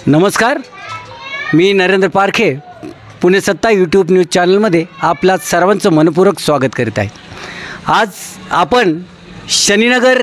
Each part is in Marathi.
नमस्कार, मी नरेंद्र पारखे पुणे सत्ता यूट्यूब न्यूज चॅनलमध्ये आपल्या सर्वांचं मनपूर्वक स्वागत करीत आहे। आज आपण शनीनगर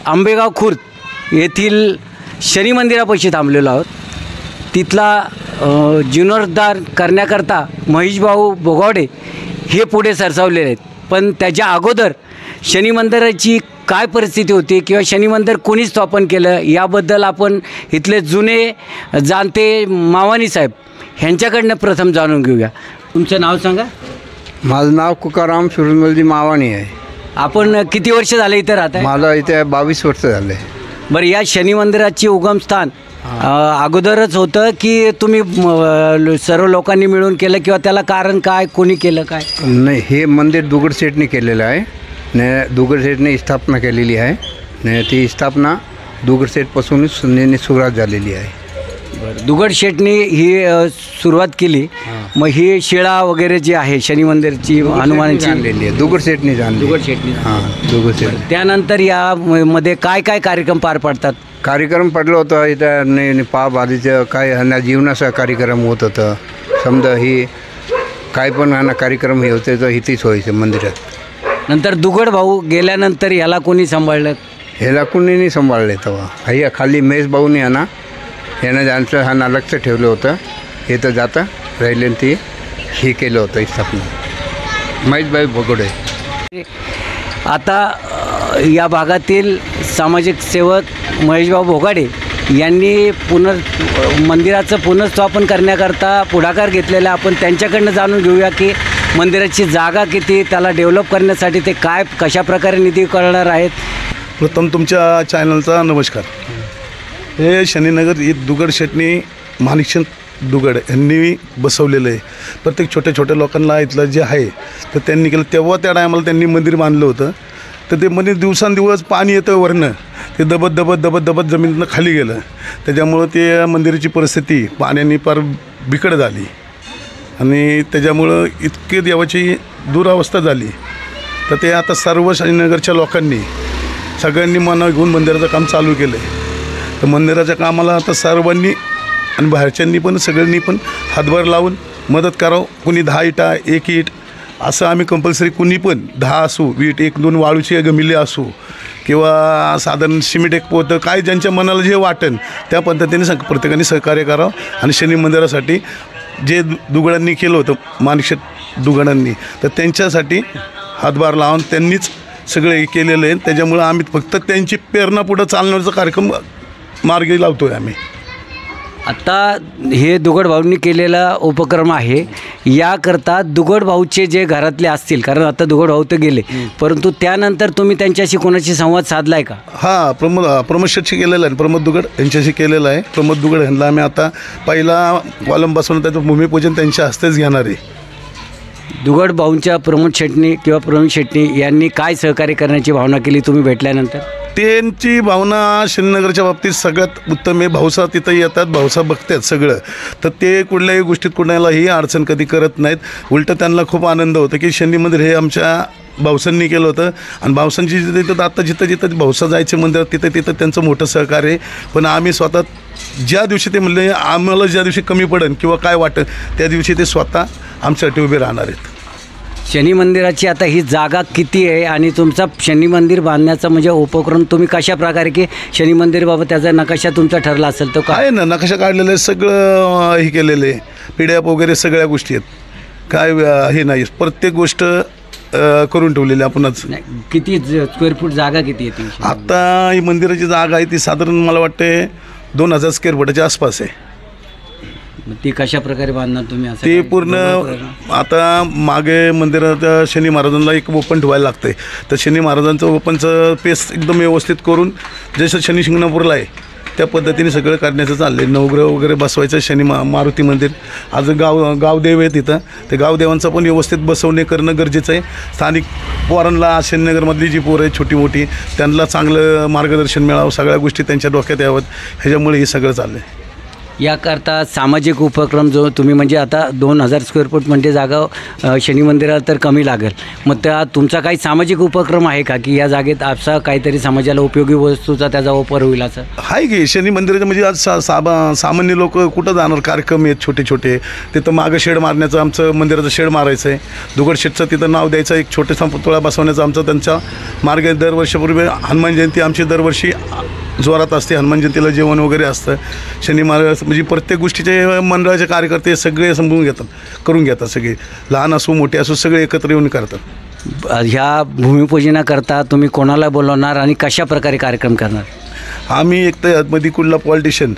आंबेगाव खुर्द येथील शनी मंदिरापाशी थांबलेलो आहोत। तिथला जीर्णोद्धार करण्याकरता महेशभाऊ बोगावडे हे पुढे सरसावलेले आहेत, पण त्याच्या अगोदर शनी मंदिराची काय परिस्थिती होती किंवा शनी मंदिर कोणी स्थापन केलं याबद्दल आपण इथले जुने जाणते मावानी साहेब ह्यांच्याकडनं प्रथम जाणून घेऊया। तुमचं नाव सांगा। माझं नाव तुकाराम सुरंगलजी मावानी आहे। आपण किती वर्ष झाले इथे राहताय? मला इथे 22 वर्ष झाले। बरं, या शनी मंदिराची उगमस्थान अगोदरच होतं की तुम्ही सर्व लोकांनी मिळून केलं किंवा त्याला कारण काय, कोणी केलं काय? नाही, हे मंदिर दगडूशेठने केलेलं आहे ने दगडूशेठने स्थापना केलेली आहे ने ती स्थापना दगडूशेठपासूनच सुरुवात झालेली आहे। बरं, दगडूशेठने ही सुरुवात केली। मग ही शिळा वगैरे जी आहे शनी मंदिरची हनुमानाची आणलेली आहे, दगडूशेठने आणली। दगडूशेठने हां, दगडूशेठ। त्यानंतर यामध्ये काय काय कार्यक्रम पार पडतात? कार्यक्रम पडलं होतं इथं पावभाजीचं काय ह्यांना जीवनाचा कार्यक्रम होत होतं। समजा ही काय पण ह्यांना कार्यक्रम हे होते तर इथेच व्हायचं मंदिरात। नंतर दुगड भाऊ गेल्यानंतर याला कोणी सांभाळलं? ह्याला कोणी नाही सांभाळले तेव्हा। ह्या खाली महेश भाऊनी ह्यानं ज्यांचं ह्यांना लक्ष ठेवलं होतं, हे तर जाता राहिले ती हे केलं होतं स्थापना महेशभाई बोगावडे। आता या भागातील सामाजिक सेवक महेशभाऊ बोगावडे यांनी मंदिराचं पुनर्स्थापन करण्याकरता पुढाकार घेतलेला। आपण त्यांच्याकडनं जाणून घेऊया की मंदिराची जागा किती, त्याला डेव्हलप करण्यासाठी ते काय कशा प्रकारे निधी करणार आहेत। प्रथम तुमच्या चॅनलचा नमस्कार। हे शनीनगर दगडूशेठने माणिकचंद दुगड यांनी बसवलेलं आहे। प्रत्येक छोट्या छोट्या लोकांना इथलं जे आहे तर त्यांनी केलं। तेव्हा त्या टायमाला त्यांनी मंदिर बांधलं होतं, तर ते मंदिर दिवसांदिवस पाणी येतं वरनं, ते दबत जमिनीतनं खाली गेलं। त्याच्यामुळं ते मंदिराची परिस्थिती पाण्याने फार बिकट झाली आणि त्याच्यामुळं इतके देवाची दुरावस्था झाली। तर ते आता सर्व शनीनगरच्या लोकांनी सगळ्यांनी मनावर घेऊन मंदिराचं काम चालू केलं आहे। तर मंदिराच्या कामाला आता सर्वांनी आणि बाहेरच्यांनी पण सगळ्यांनी पण हातभार लावून मदत करावं। कुणी 10 इटा 1 इट असं आम्ही कंपल्सरी, कुणी पण 10 असू, वीट 1-2 वाळूची गमिले असू किंवा साधारण सिमेंट एक पोतं, काय ज्यांच्या मनाला जे वाटेल त्या पद्धतीने प्रत्येकाने सहकार्य करावं। आणि शनी मंदिरासाठी जे दुगडांनी केलं होतं माणिकशेठ दुगडांनी, तर त्यांच्यासाठी हातभार लावून त्यांनीच सगळे केलेलं आहे। त्याच्यामुळं आम्ही फक्त त्यांची प्रेरणा पुढं चालण्याचा कार्यक्रम मार्गी लावतो आहे आम्ही। आता हे दुगड भाऊंनी केलेला उपक्रम आहे, याकरता दुगड भाऊचे जे घरातले असतील, कारण आता दुगड भाऊ तर गेले, परंतु त्यानंतर तुम्ही त्यांच्याशी कोणाशी संवाद साधला आहे का? हां, प्रमोद शेठशी केलेलं आहे, प्रमोद दुगड यांच्याशी केलेलं आहे। प्रमोद दुगड ह्यांना आम्ही आता पहिला कॉलम बसवून त्याचं भूमिपूजन त्यांच्या हस्तेच घेणार आहे। दुगड भाऊंच्या प्रमोद शेट्टी किंवा प्रवीण शेट्टी यांनी काय सहकार्य करण्याची भावना केली तुम्ही भेटल्यानंतर? त्यांची भावना शनीनगरच्या बाबतीत सगळ्यात उत्तम आहे। भाऊसा तिथं येतात, भाऊसा बघतात सगळं, तर ते कुठल्याही गोष्टीत कुणालाही अडचण कधी करत नाहीत। उलटं त्यांना खूप आनंद होतं की शनी मंदिर हे आमच्या भाऊसांनी केलं होतं आणि भाऊसांची तिथं आता जिथं भाऊसा जायचं मंदिर तिथं त्यांचं मोठं सहकार्य आहे। पण आम्ही स्वतः ज्या दिवशी ते म्हणले आम्हाला ज्या दिवशी कमी पडेल किंवा काय वाटेल त्या दिवशी ते स्वतः आमच्यासाठी उभे राहणार आहेत। शनी मंदिराची आता ही जागा किती आहे आणि तुमचा शनी मंदिर बांधण्याचा म्हणजे उपक्रम तुम्ही कशा प्रकारे की शनी मंदिरबाबत त्याचा नकाशा तुमचा ठरला असेल तो काय? आहे ना, नकाशा काढलेला आहे, सगळं हे केलेलं आहे, PDF वगैरे सगळ्या गोष्टी आहेत, काय हे नाही, प्रत्येक गोष्ट करून ठेवलेली आपणच। किती स्क्वेअर फूट जागा किती येते आता ही मंदिराची जागा आहे ती साधारण मला वाटते 2000 स्क्वेअर फुटाच्या आसपास आहे। ती कशा प्रकारे बांधणार तुम्ही? असं ते पूर्ण आता मागे मंदिरात शनी महाराजांना एक ओपन ठेवायला लागतं, तर शनी महाराजांचं ओपनचं पेस एकदम व्यवस्थित करून जसं शनी शिंगणापूरला आहे त्या पद्धतीने सगळं करण्याचं चाललं आहे। नवग्रह वगैरे बसवायचं, शनी मारुती मंदिर आज गावदेव आहे तिथं, ते गावदेवांचं पण व्यवस्थित बसवणे करणं गरजेचं आहे। स्थानिक पोरांना शनीनगरमधली जी पोरं आहे छोटी मोठी त्यांना चांगलं मार्गदर्शन मिळावं, सगळ्या गोष्टी त्यांच्या डोक्यात यावं, ह्याच्यामुळे हे सगळं चाललं आहे। याकरता सामाजिक उपक्रम जो तुम्ही म्हणजे आता 2000 स्क्वेअर फूट म्हणजे जागा शनी मंदिराला तर कमी लागेल, मग त्या तुमचा काही सामाजिक उपक्रम आहे का की या जागेत असा काहीतरी समाजाला उपयोगी वस्तूचा त्याचा वापर होईल असं? आहे की शनी मंदिराचं म्हणजे आज सामान्य लोक कुठं जाणार, कार्यक्रम आहेत छोटे छोटे, तिथं मागं शेड मारण्याचं, आमचं मंदिराचं शेड मारायचं आहे, दगडशेठचं तिथं नाव द्यायचं, एक छोटेसा पुतळा बसवण्याचं आमचं त्यांच्या मार्ग. दरवर्षापूर्वी हनुमान जयंती आमची दरवर्षी जोरात असते, हनुमान जयंतीला जेवण वगैरे असतं. शनी महाराज म्हणजे प्रत्येक गोष्टीचे मंडळाचे कार्यकर्ते सगळे समजून घेतात, करून घेतात, सगळे लहान असो मोठे असो सगळे एकत्र येऊन करतात. ह्या भूमिपूजनाकरता तुम्ही कोणाला बोलवणार आणि कशा प्रकारे कार्यक्रम करणार? आम्ही एक तर यामध्ये कुठला पॉलिटिशियन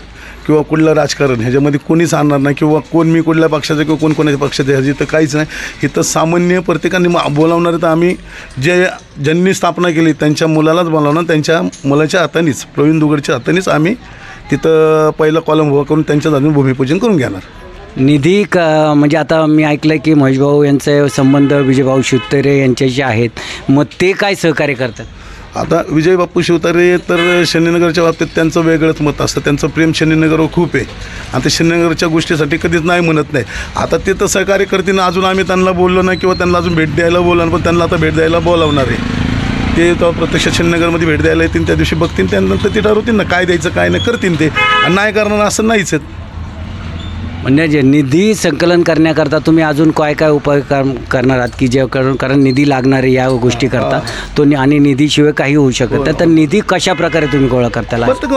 किंवा कुठलं राजकारण ह्याच्यामध्ये कोणीच आणणार नाही, किंवा कोण मी कुठल्या पक्षाचं किंवा कोण कोणाच्या पक्षाचं, ह्याची तर काहीच नाही. इथं सामान्य प्रत्येकाने बोलावणार. तर आम्ही ज्यांनी स्थापना केली त्यांच्या मुलालाच बोलावणार, त्यांच्या मुलाच्या हातानेच, प्रवीण दुगडच्या हातानेच आम्ही तिथं पहिला कॉलम उभा करून त्यांच्या जाऊन भूमिपूजन करून घेणार. निधी म्हणजे आता मी ऐकलं की महेशभाऊ यांचे संबंध विजयभाऊ शिवतारे यांच्याशी आहेत, मग ते काय सहकार्य करतात? आता विजय बापू शिवतारे तर शनीनगरच्या बाबतीत त्यांचं वेगळंच मत असतं, त्यांचं प्रेम शनीनगरवर खूप आहे आणि ते शनीनगरच्या गोष्टीसाठी कधीच नाही म्हणत नाही. आता ते तर सहकार्य करतील, अजून आम्ही त्यांना बोललो नाही किंवा त्यांना अजून भेट द्यायला बोलणार, पण त्यांना आता भेट द्यायला बोलावणार आहे. ते तेव्हा प्रत्यक्ष शनीनगरमध्ये भेट द्यायला येतील, त्या दिवशी बघतील, त्यानंतर ते ठरवतील ना काय द्यायचं काय नाही, करतील ते. आणि नाही करणार असं नाहीच आहेत. म्हणजे जे निधी संकलन करण्याकरता तुम्ही अजून काय काय उपाय करणार आहात की जे कारण निधी लागणार आहे या गोष्टी करता तो आणि निधीशिवाय काही होऊ शकत नाही, तर निधी कशा प्रकारे तुम्ही गोळा करता? प्रत्येक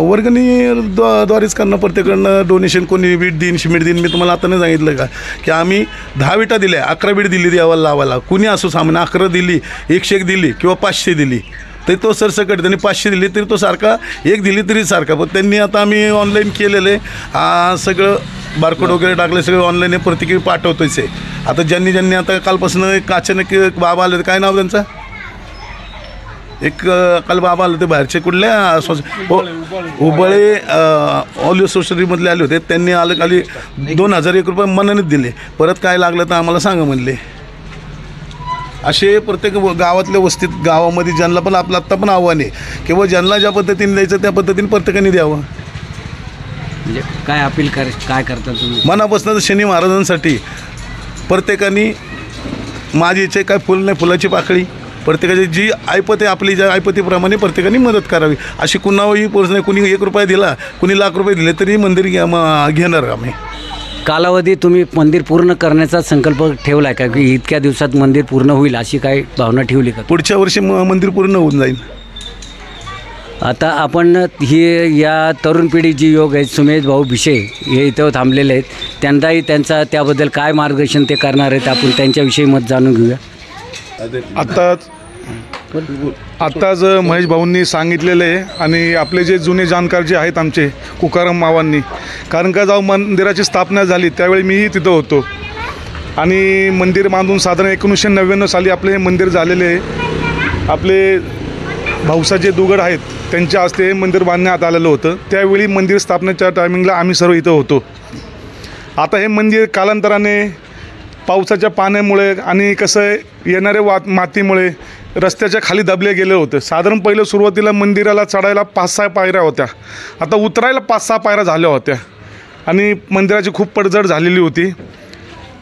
वर्गणी द्वारेच करणं, प्रत्येकानं डोनेशन, कोणी वीट देईन सिमेंट देईन. मी तुम्हाला आता नाही सांगितलं का की आम्ही 10 विटा दिल्या, 11 वीट दिली द्यावाला लावायला, कुणी असो सामान्य 11 दिली, 101 दिली किंवा 500 दिली तरी तो सरसकट, त्यांनी 500 दिली तरी तो सारखा, 1 दिली तरी सारखा. पण त्यांनी आता आम्ही ऑनलाईन केलेलं आहे, सगळं बारकोड वगैरे टाकलं, सगळं ऑनलाईन प्रत्येकी पाठवतोच आहे. आता ज्यांनी आता कालपासून अचानक एक बाबा आले, काय नाव त्यांचं, एक काल बाबा आले ते बाहेरचे कुठल्या उबळे ऑलिओ सोसायटीमधले आले होते, त्यांनी आलं खाली 2001 रुपये मनानेच दिले. परत काय लागलं तर आम्हाला सांगा म्हणले. असे प्रत्येक गावातल्या वस्तीत गावामध्ये ज्यांना पण आपलं आत्ता पण आव्हान आहे किंवा ज्यांना ज्या पद्धतीने द्यायचं त्या पद्धतीने प्रत्येकाने द्यावं. म्हणजे काय अपील काय करता तुम्ही मनापासून शनी महाराजांसाठी? प्रत्येकाने माझी इच्छा काय फुल नाही फुलाची पाकळी, प्रत्येकाची जी ऐपत आहे आपली ज्या ऐपतीप्रमाणे प्रत्येकाने मदत करावी. अशी कुणाही पोच नाही, कुणी 1 रुपया दिला, कुणी लाख रुपये दिले तरी मंदिर घेणार आम्ही. कालावधी तुम्ही मंदिर पूर्ण करण्याचा संकल्प ठेवला आहे का की इतक्या दिवसात मंदिर पूर्ण होईल अशी काही भावना ठेवली का? पुढच्या वर्षी मंदिर पूर्ण होऊन जाईल. आता आपण ही या तरुण पिढी जी योग आहेत, सुमेश भाऊ भिशे हे इथं थांबलेले आहेत, त्यांनाही त्यांचा त्याबद्दल काय मार्गदर्शन ते करणार आहेत, आपण त्यांच्याविषयी मत जाणून घेऊया. आत्ताच महेश भाऊंनी सांगितलेलं आहे आणि आपले जे जुने जाणकार जे आहेत आमचे कुकाराम मावांनी, कारण का जेव्हा मंदिराची स्थापना झाली त्यावेळी मीही तिथं होतो आणि मंदिर बांधून साधारण 1999 साली आपले हे मंदिर झालेले आहे. आपले भाऊसाजे दुगड आहेत त्यांच्या हस्ते हे मंदिर बांधण्यात आलेलं होतं. त्यावेळी मंदिर स्थापनेच्या टायमिंगला आम्ही सर्व इथं होतो. आता हे मंदिर कालांतराने पावसाच्या पाण्यामुळे आणि कसं येणाऱ्या मातीमुळे रस्त्याच्या खाली दबले गेलं होतं. साधारण पहिलं सुरुवातीला मंदिराला चढायला 5-6 पायऱ्या होत्या, आता उतरायला 5-6 पायऱ्या झाल्या होत्या आणि मंदिराची खूप पडझड झालेली होती.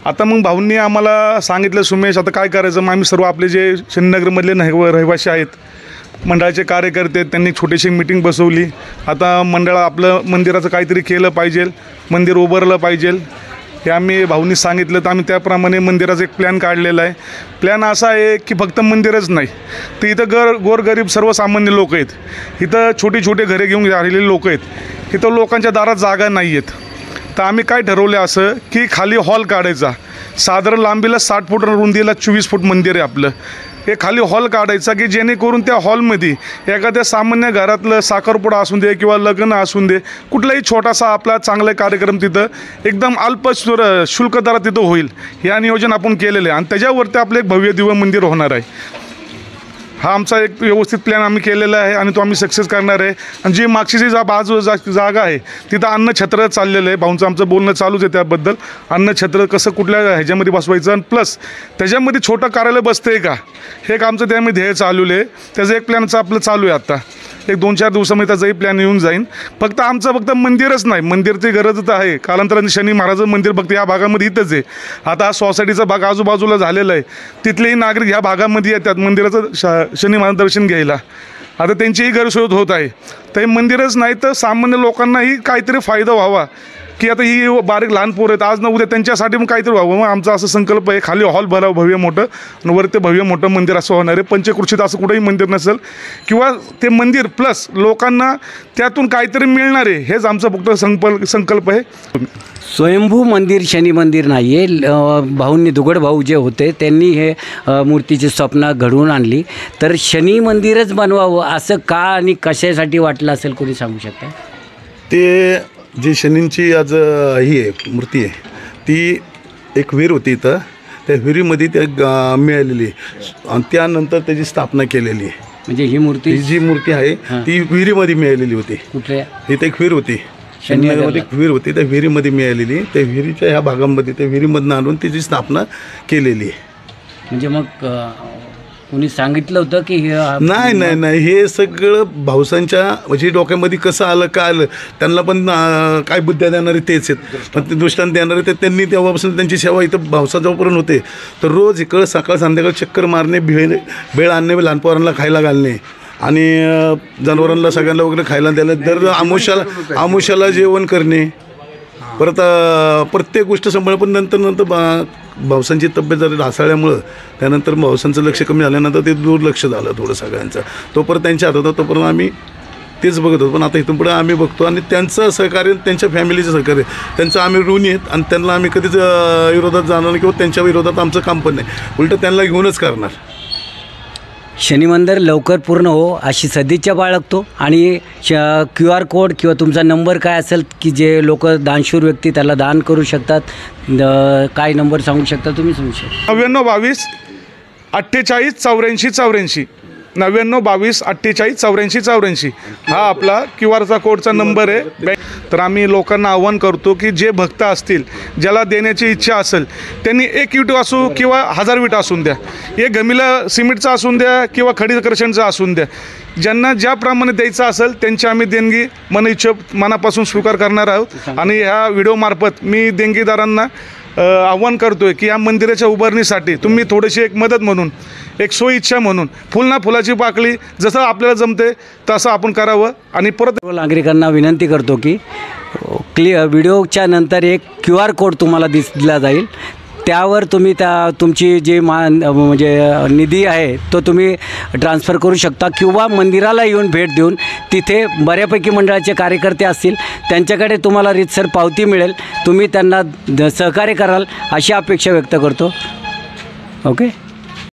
आता मग भाऊंनी आम्हाला सांगितलं, सुमेश आता काय करायचं. मग आम्ही सर्व आपले जे शनीनगरमधले रहिवासी आहेत, मंडळाचे कार्यकर्ते, त्यांनी छोटीशी मीटिंग बसवली. आता मंडळा आपलं मंदिराचं काहीतरी केलं पाहिजे, मंदिर उभारलं पाहिजे हे आम्ही भाऊंनी सांगितलं. तर आम्ही त्याप्रमाणे मंदिराचा एक प्लॅन काढलेला आहे. प्लॅन असा आहे की फक्त मंदिरच नाही तर इथं गोरगरीब सर्वसामान्य लोक आहेत, इथं छोटी छोटे घरे घेऊन राहिलेले लोक आहेत, इथं लोकांच्या दारात जागा नाही आहेत. तर आम्ही काय ठरवलं असं की खाली हॉल काढायचा, साधारण लांबीला 60 फूट, रुंदीला 24 फूट मंदिर आहे आपलं. हे खाली हॉल काढायचा की जेणेकरून त्या हॉलमध्ये एखाद्या सामान्य घरातलं साखरपुडा असून दे किंवा लग्न असून दे, कुठलाही छोटासा आपला चांगला कार्यक्रम तिथं एकदम अल्प शुल्क दरात तिथं होईल, या नियोजन आपण केलेलं आहे. आणि त्याच्यावरती आपलं एक भव्य दिव्य मंदिर होणार आहे. हा आमचा एक व्यवस्थित प्लॅन आम्ही केलेला आहे आणि तो आम्ही सक्सेस करणार आहे. आणि जी मागची जी जागा आहे तिथं अन्नछत्र चाललेलं आहे. भाऊंचं आमचं बोलणं चालूच आहे त्याबद्दल. अन्नछत्र कसं कुठल्या ह्याच्यामध्ये बसवायचं आणि प्लस त्याच्यामध्ये छोटं कार्यालय बसतं आहे का, हे एक आमचं त्यामध्ये ध्येय चालू आहे. त्याचं एक प्लॅनचं आपलं चालू आहे आता. एक 2-4 दिवसामध्ये त्याचाही प्लॅन येऊन जाईल. फक्त फक्त मंदिरच नाही, मंदिरची गरज तर आहे. कालांतराने शनी महाराजचं मंदिर फक्त या भागामध्ये इथंच आहे. आता हा सोसायटीचा भाग आजूबाजूला झालेला आहे, तिथलेही नागरिक ह्या भागामध्ये येतात मंदिराचं शनी महाराज दर्शन घ्यायला. आता त्यांचीही गैरसोय होत आहे. तर हे मंदिरच नाही तर सामान्य लोकांनाही काहीतरी फायदा व्हावा, की आता ही बारीक लहान पोरं आहेत, आज ना उद्या त्यांच्यासाठी मग काहीतरी व्हावं. मग आमचा असं संकल्प आहे, खाली हॉल भरावं भव्य मोठं आणि वरती भव्य मोठं मंदिर असं होणार आहे. पंचक्रोशीत असं कुठंही मंदिर नसेल, किंवा ते मंदिर प्लस लोकांना त्यातून काहीतरी मिळणार आहे, हेच आमचा फक्त संकल्प आहे. स्वयंभू मंदिर शनी मंदिर नाही आहे. भाऊंनी दुगड भाऊ जे होते त्यांनी हे मूर्तीची स्वप्न घडवून आणली. तर शनी मंदिरच बनवावं असं का आणि कशासाठी वाटलं असेल, कोणी सांगू शकता? ते जी शनींची आज ही आहे मूर्ती आहे, ती एक विहीर होती इथं, त्या विहिरीमध्ये त्या मिळालेली आणि त्यानंतर त्याची स्थापना केलेली आहे. म्हणजे ही मूर्ती जी मूर्ती आहे ती विहिरीमध्ये मिळालेली होती. कुठल्या? इथे एक विहीर होती, शनिनगरमध्ये एक विहीर होती, त्या विहिरीमध्ये मिळालेली. त्या विहिरीच्या ह्या भागामध्ये त्या विहिरीमधनं आणून त्याची स्थापना केलेली आहे. म्हणजे मग कोणी सांगितलं होतं की हे नाही, हे सगळं भाऊसांच्या म्हणजे डोक्यामध्ये कसं आलं काय आलं, त्यांना पण काय बुद्ध्या देणारे तेच आहेत, पण ते दृष्टांत देणारे ते त्यांनी तेव्हापासून त्यांची सेवा इथं भाऊसाजवळपर्यंत होते. तर रोज इकडं सकाळ संध्याकाळ चक्कर मारणे, भेळ आणणे, लहान पोरांना खायला घालणे आणि जनावरांना सगळ्यांना वगैरे खायला द्यायला, दर आमुष्याला जेवण करणे, परत प्रत्येक गोष्ट सांभाळ. पण नंतर भाऊसांची तब्येत जरा ढासळल्यामुळं त्यानंतर भाऊसांचं लक्ष कमी झाल्यानंतर ते दुर्लक्ष झालं थोडं सगळ्यांचं. तोपर्यंत त्यांच्या हातात होतं, तोपर्यंत आम्ही तेच बघत होतो. पण आता इथून पुढे आम्ही बघतो आणि त्यांचं सहकार्य, त्यांच्या फॅमिलीचं सहकार्य, त्यांचं आम्ही ऋणी आहेत आणि त्यांना आम्ही कधीच विरोधात जाणार नाही किंवा त्यांच्या विरोधात आमचं काम पण नाही, उलटं त्यांना घेऊनच करणार. शनी मंदिर लवकर पूर्ण हो अशी सदिच्छा बाळगतो. आणि QR कोड किंवा तुमचा नंबर काय असेल की जे लोक दानशूर व्यक्ती त्याला दान करू शकतात, काय नंबर सांगू शकता तुम्ही? सांगू शकता. 9922 48 84 84 9922 48 84 84 हा आपला QR कोडचा नंबर आहे. तर आम्ही लोकांना आव्हान करतो की जे भक्त असतील, ज्याला देण्याची इच्छा असेल, त्यांनी 1 विट असू किंवा 1000 विट असून द्या, एक गमिला सिमेंटचा असून द्या किंवा खडी कर्षणचा असून द्या, ज्यांना ज्याप्रमाणे द्यायचं असेल त्यांची आम्ही देणगी मनापासून स्वीकार करणार आहोत. आणि ह्या व्हिडिओमार्फत मी देणगीदारांना आव्हान करतो आहे की या मंदिराच्या उभारणीसाठी तुम्ही थोडीशी एक मदत म्हणून, एक सोयीच्छा म्हणून फुलाची पाकळी जसं आपल्याला जमते तसं आपण करावं. आणि परत नागरिकांना विनंती करतो की व्हिडिओच्या नंतर एक QR कोड तुम्हाला दिसला जाईल, त्यावर तुम्ही तुमची जी म्हणजे निधी आहे तो तुम्ही ट्रान्सफर करू शकता किंवा मंदिराला येऊन भेट देऊन तिथे बऱ्यापैकी मंडळाचे कार्यकर्ते असतील, त्यांच्याकडे तुम्हाला रीतसर पावती मिळेल, तुम्ही त्यांना सहकार्य कराल अशी अपेक्षा व्यक्त करतो. ओके.